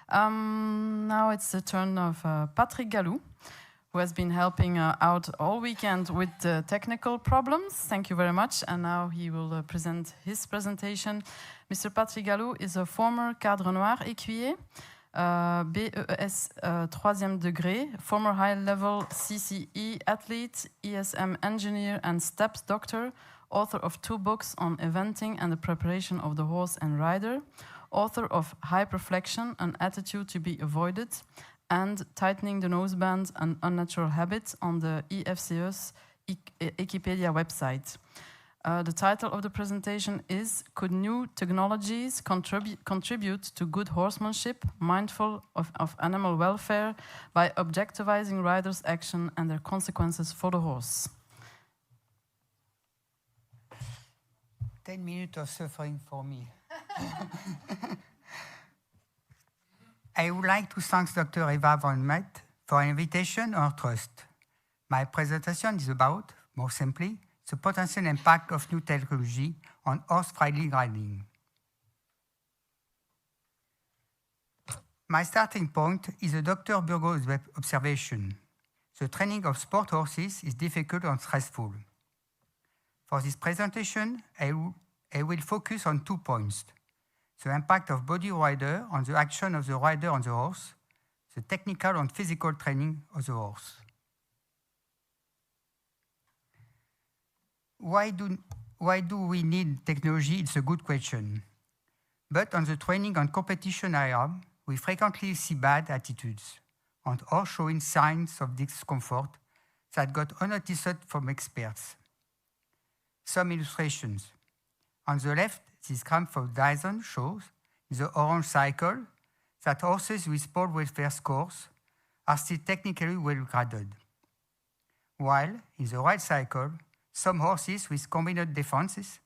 Now it's the turn of Patrick Galloux, who has been helping out all weekend with the technical problems. Thank you very much. And now he will present his presentation. Mr. Patrick Galloux is a former cadre noir écuyer, BES 3e degré, former high-level CCE athlete, ESM engineer and STEPS doctor, author of 2 books on eventing and the preparation of the horse and rider, author of Hyperflexion, an attitude to be avoided, and Tightening the Noseband, an unnatural habit on the EFCS Wikipedia website. The title of the presentation is Could New Technologies Contribute to Good Horsemanship, Mindful of Animal Welfare by Objectivizing Riders' Action and Their Consequences for the Horse? 10 minutes of suffering for me. I would like to thank Dr. Eva Van Avermaet for an invitation on trust. My presentation is about, more simply, the potential impact of new technology on horse-friendly riding. My starting point is a Dr. Burgo's observation. The training of sport horses is difficult and stressful. For this presentation, I will focus on 2 points: the impact of body rider on the action of the rider on the horse, the technical and physical training of the horse. Why do we need technology? It's a good question. But on the training and competition area, we frequently see bad attitudes and horse showing signs of discomfort that got unnoticed from experts. Some illustrations. On the left, this graph from Dyson shows in the orange cycle that horses with poor welfare scores are still technically well graded, while in the right cycle, some horses with combined defenses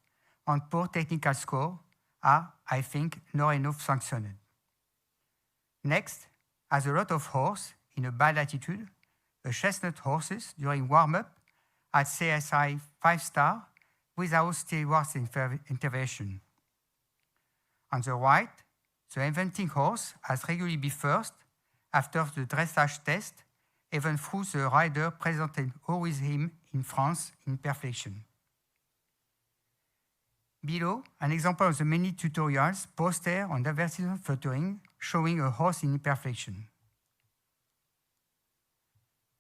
and poor technical score are, I think, not enough sanctioned. Next, as a lot of horses in a bad attitude, the chestnut horses during warm-up at CSI 5-star without steward's intervention. On the right, the eventing horse has regularly been first after the dressage test, even though the rider presented always him in France in perfection. Below, an example of the many tutorials, poster and advertisement featuring showing a horse in imperfection.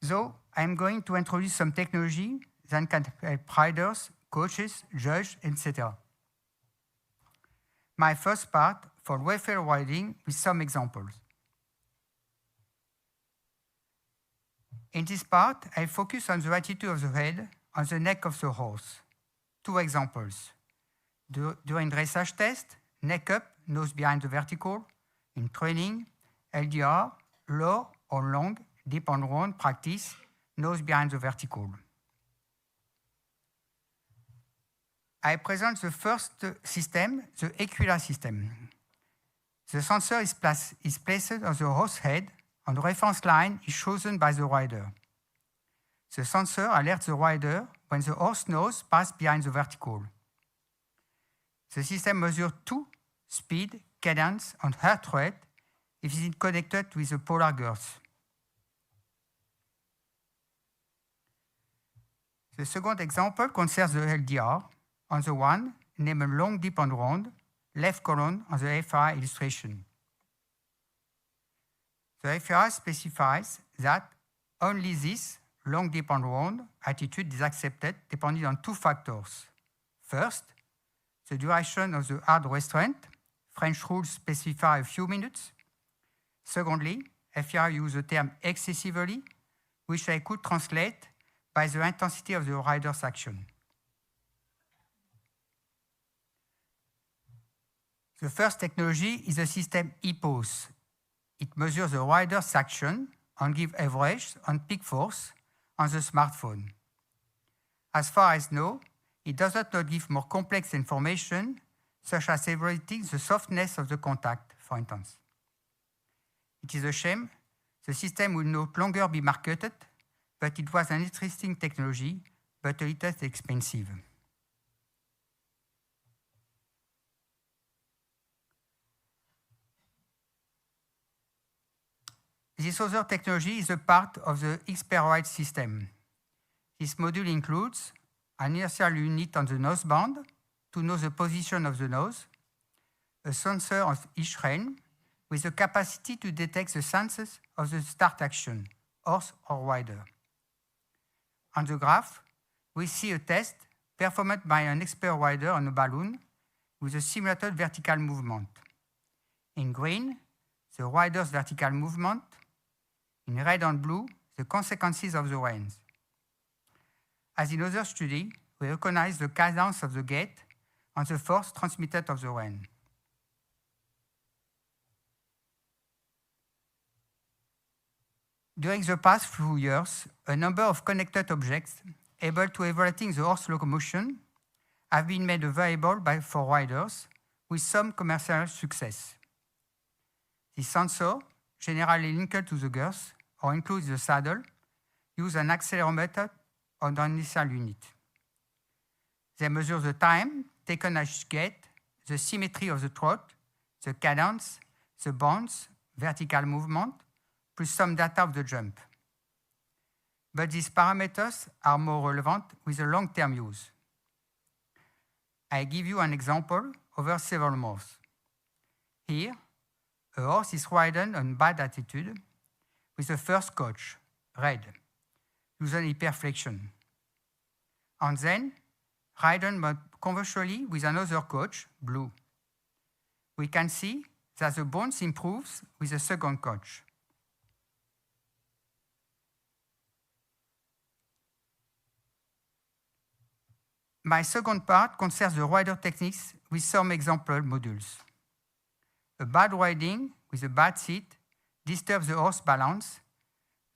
So, I'm going to introduce some technology that can help riders, coaches, judges, etc. My first part for welfare riding with some examples. In this part, I focus on the attitude of the head on the neck of the horse. 2 examples. During dressage test, neck up, nose behind the vertical. In training, LDR, low or long, deep and round practice, nose behind the vertical. I present the first system, the Equila system. The sensor is placed on the horse head and the reference line is chosen by the rider. The sensor alerts the rider when the horse nose passes behind the vertical. The system measures 2, speed, cadence, and heart rate if it is connected with the polar girth. The second example concerns the LDR. On the one, named long, deep, and round, left column on the FRI illustration. The FRI specifies that only this long, deep, and round attitude is accepted depending on 2 factors. First, the duration of the hard restraint. French rules specify a few minutes. Secondly, FRI uses the term excessively, which I could translate by the intensity of the rider's action. The first technology is the system ePose. It measures the rider's action and gives average and peak force on the smartphone. As far as I know, it does not give more complex information, such as evaluating the softness of the contact, for instance. It is a shame. The system will no longer be marketed, but it was an interesting technology, but a little expensive. This other technology is a part of the Hyperflexion system. This module includes an inertial unit on the nose band to know the position of the nose, a sensor of each rein with the capacity to detect the senses of the start action, horse or rider. On the graph, we see a test performed by an expert rider on a balloon with a simulated vertical movement. In green, the rider's vertical movement. In red and blue, the consequences of the reins. As in other study, we recognize the cadence of the gait and the force transmitted of the rein. During the past few years, a number of connected objects able to evaluating the horse locomotion have been made available for riders with some commercial success. The sensor, generally linked to the girth or includes the saddle, use an accelerometer on an initial unit. They measure the time taken at each gait, the symmetry of the trot, the cadence, the bounce, vertical movement, plus some data of the jump. But these parameters are more relevant with a long-term use. I give you an example over several months. Here, a horse is ridden on bad attitude with the first coach, red, using hyperflexion. And then, ridden conventionally with another coach, blue. We can see that the bounce improves with the second coach. My second part concerns the rider techniques with some example modules. A bad riding with a bad seat disturbs the horse balance,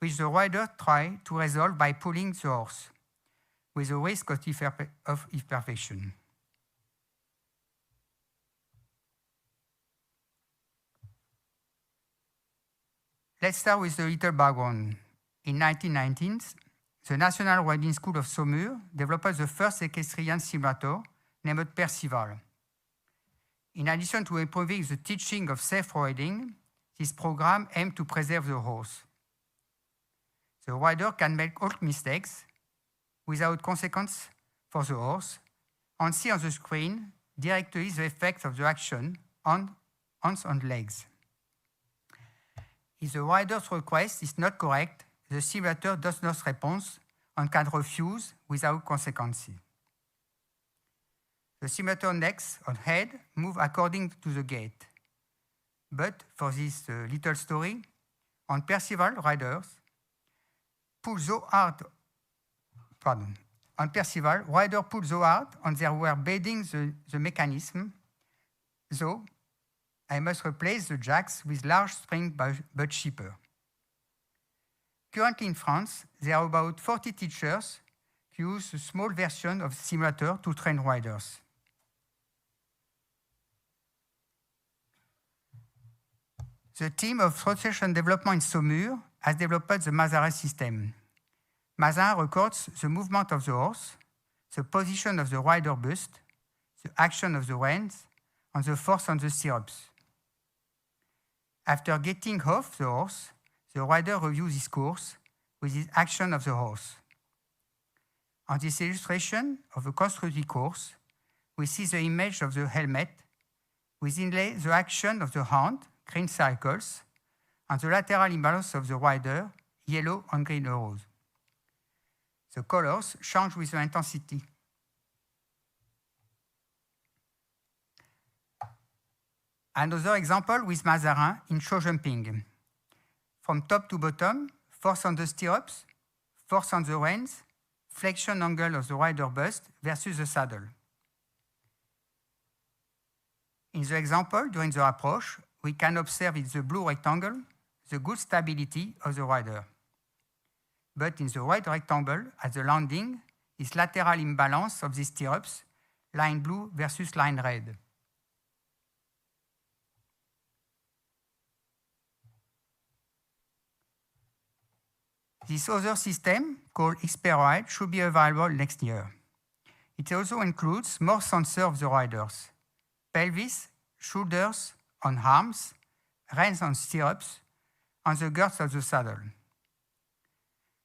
which the rider tries to resolve by pulling the horse, with a risk of imperfection. Let's start with the little background. In 1919, the National Riding School of Saumur developed the first equestrian simulator named Percival. In addition to improving the teaching of safe riding, this program aimed to preserve the horse. The rider can make all mistakes without consequence for the horse and see on the screen directly the effects of the action on hands and legs. If the rider's request is not correct, the simulator does not respond and can refuse without consequences. The simulator necks and head move according to the gait. But for this little story, on Percival riders pull so hard, on Percival, riders pull so hard and they were bending the mechanism, so I must replace the jacks with large springs but cheaper. Currently in France, there are about 40 teachers who use a small version of the simulator to train riders. The team of research and development in Saumur has developed the Mazarin system. Mazarin records the movement of the horse, the position of the rider bust, the action of the reins, and the force on the stirrups. After getting off the horse, the rider reviews his course with his action of the horse. On this illustration of a constructed course, we see the image of the helmet with inlay the action of the hand, green circles, and the lateral imbalance of the rider, yellow and green arrows. The colors change with the intensity. Another example with Mazarin in show jumping. From top to bottom, force on the stirrups, force on the reins, flexion angle of the rider bust versus the saddle. In the example, during the approach, we can observe in the blue rectangle the good stability of the rider. But in the white rectangle, at the landing, is lateral imbalance of the stirrups, line blue versus line red. This other system, called Hyperflexion, should be available next year. It also includes more sensors of the riders, pelvis, shoulders, and arms, reins and stirrups, on the girth of the saddle.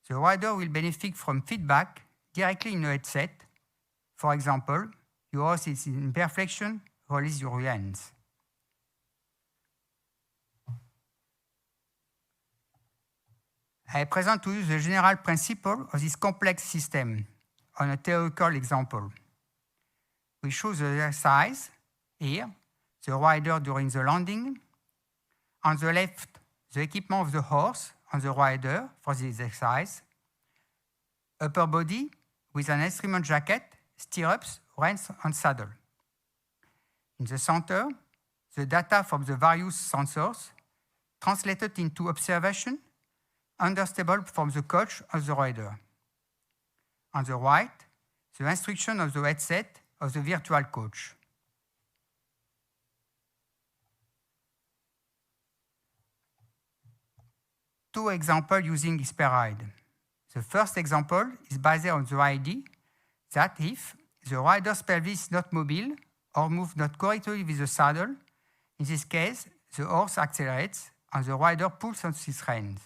The rider will benefit from feedback directly in the headset. For example, your horse is in hyperflexion, release your hands. I present to you the general principle of this complex system on a theoretical example. We show the exercise here, the rider during the landing. On the left, the equipment of the horse on the rider for this exercise. Upper body with an instrument jacket, stirrups, reins, and saddle. In the center, the data from the various sensors translated into observation, understandable from the coach of the rider. On the right, the instruction of the headset of the virtual coach. Two examples using Hyperride. The first example is based on the idea that if the rider's pelvis is not mobile or moves not correctly with the saddle, in this case, the horse accelerates and the rider pulls on his reins.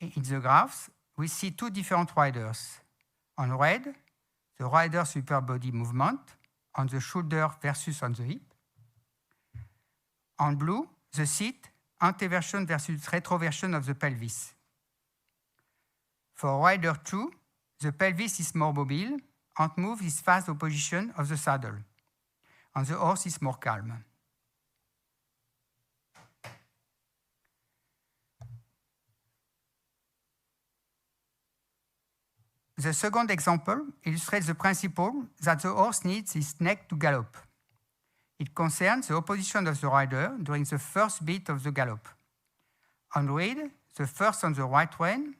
In the graphs, we see two different riders. On red, the rider's upper body movement on the shoulder versus on the hip. On blue, the seat, anteversion versus retroversion of the pelvis. For rider 2, the pelvis is more mobile and moves in fast opposition of the saddle, and the horse is more calm. The second example illustrates the principle that the horse needs his neck to gallop. It concerns the opposition of the rider during the first beat of the gallop. On red, the first on the right rein.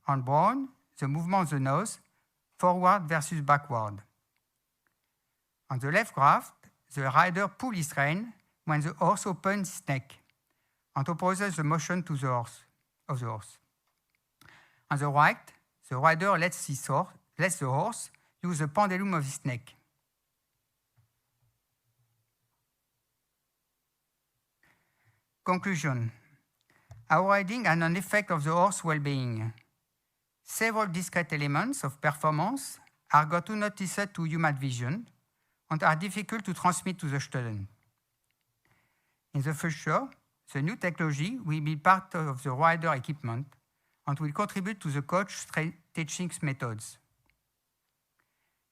On brown, the movement of the nose, forward versus backward. On the left graph, the rider pulls his rein when the horse opens his neck and opposes the motion to the horse, of the horse. On the right, the rider lets the horse use the pendulum of his neck. Conclusion. Our riding has an effect of the horse's well-being. Several discrete elements of performance are got unnoticed to human vision and are difficult to transmit to the student. In the future, the new technology will be part of the rider equipment and will contribute to the coach teaching methods.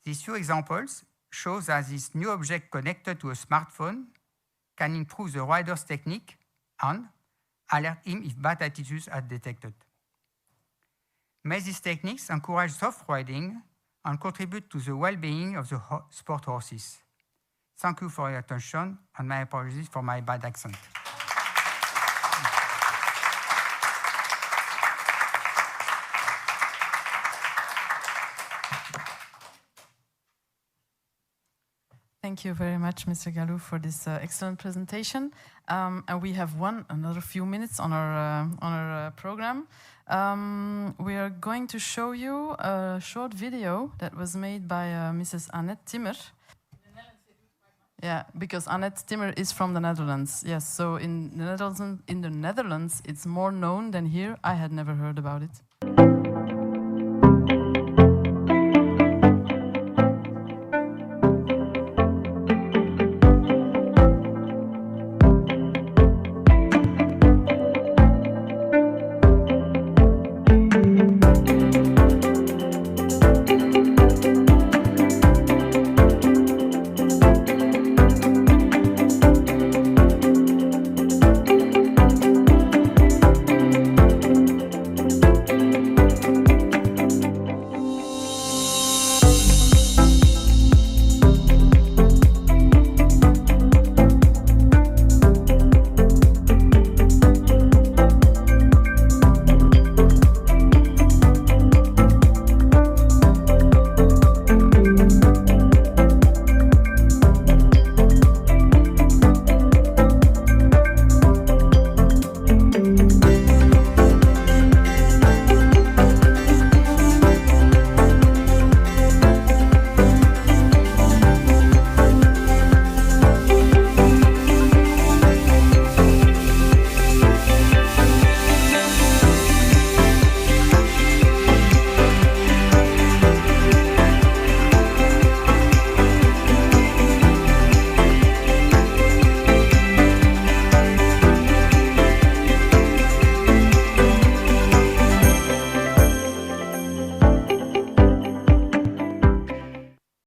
These few examples show that this new object connected to a smartphone can improve the rider's technique and alert him if bad attitudes are detected. May these techniques encourage soft riding and contribute to the well-being of the sport horses. Thank you for your attention, and my apologies for my bad accent. Thank you very much, Mr. Galloux, for this excellent presentation. And we have another few minutes on our program. We are going to show you a short video that was made by Mrs Annette Timmer. Yeah, because Annette Timmer is from the Netherlands. Yes, so in the Netherlands, it's more known than here. I had never heard about it.